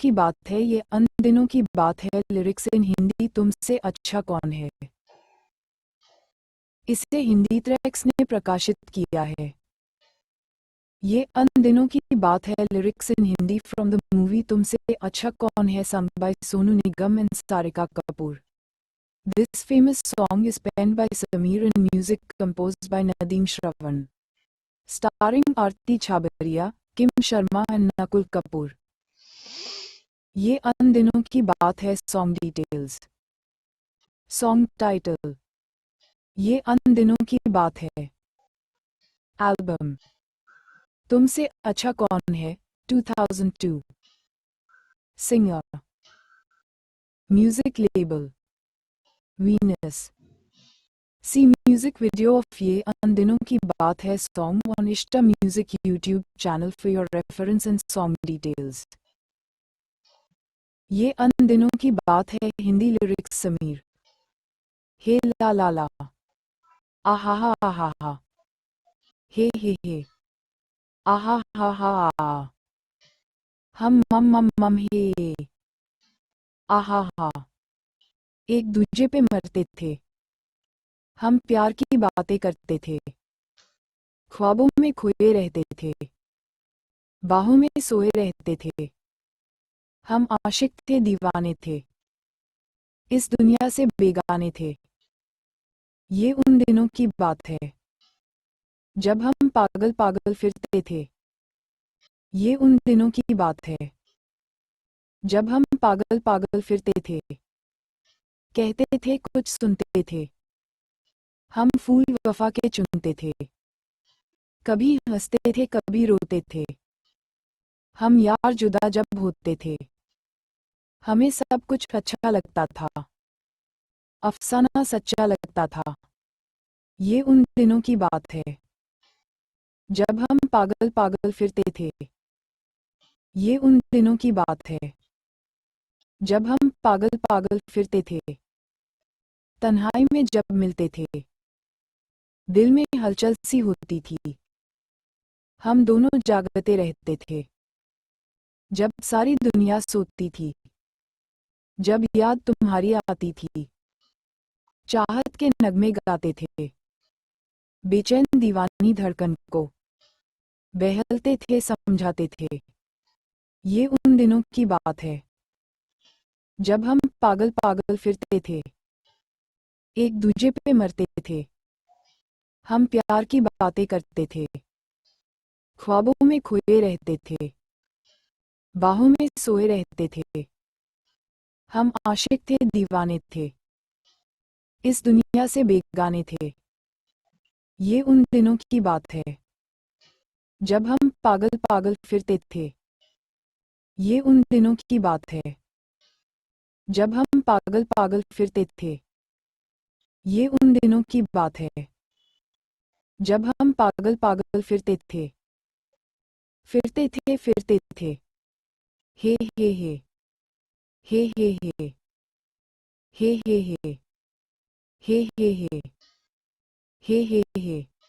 की बात है, ये अन दिनों की बात है। लिरिक्स इन हिंदी, तुमसे अच्छा कौन है। इसे हिंदी ट्रैक्स ने प्रकाशित किया है। ये अन दिनों की बात है। Lyrics in Hindi from the movie तुमसे अच्छा कौन है, sung by Sonu Nigam and Sarika Kapoor. This famous song is penned by Sameer and music composed by Nadeem Shravan. Starring Aarti Chhabariya, Kim Sharma and Nakul Kapoor. ये अन दिनों की बात है. Song details. Song title. ये अन दिनों की बात है. Album. तुमसे अच्छा कौन है, 2002. Singer. Music label. Venus. See music video of ये अन दिनों की बात है song on Ishta Music YouTube channel for your reference and song details. ये अन दिनों की बात है. हिंदी लिरिक्स समीर. हे ला ला ला, आहा हा हा हा, हे आहा हा हा आ, हम मम मम हे, आहा हा. एक दूजे पे मरते थे, हम प्यार की बातें करते थे, ख्वाबों में खोए रहते थे, बाहों में सोए रहते थे, हम आशिक थे, दीवाने थे, इस दुनिया से बेगाने थे. ये उन दिनों की बात है जब हम पागल पागल फिरते थे. ये उन दिनों की बात है जब हम पागल पागल फिरते थे, कहते थे कुछ सुनते थे, हम फूल वफा के चुनते थे, कभी हंसते थे कभी रोते थे, हम यार जुदा जब होते थे, हमें सब कुछ अच्छा लगता था, अफसाना सच्चा लगता था. ये उन दिनों की बात है जब हम पागल पागल फिरते थे. ये उन दिनों की बात है जब हम पागल पागल फिरते थे, तन्हाई में जब मिलते थे, दिल में हलचल सी होती थी, हम दोनों जागते रहते थे, जब सारी दुनिया सोती थी, जब याद तुम्हारी आती थी, चाहत के नगमे गाते थे, बेचैन दीवानी धड़कन को बहलते थे, समझाते थे. ये उन दिनों की बात है जब हम पागल पागल फिरते थे, एक दूजे पे मरते थे, हम प्यार की बातें करते थे, ख्वाबों में खोए रहते थे, बाहों में सोए रहते थे, हम आशिक थे, दीवाने थे, इस दुनिया से बेगाने थे. ये उन दिनों की बात है जब हम पागल पागल फिरते थे. ये उन दिनों की बात है जब हम पागल पागल फिरते थे. ये उन दिनों की बात है जब हम पागल पागल फिरते थे, फिरते थे फिरते थे, हे हे हे, हे हे हे, हे हे हे, हे हे हे, हे हे हे.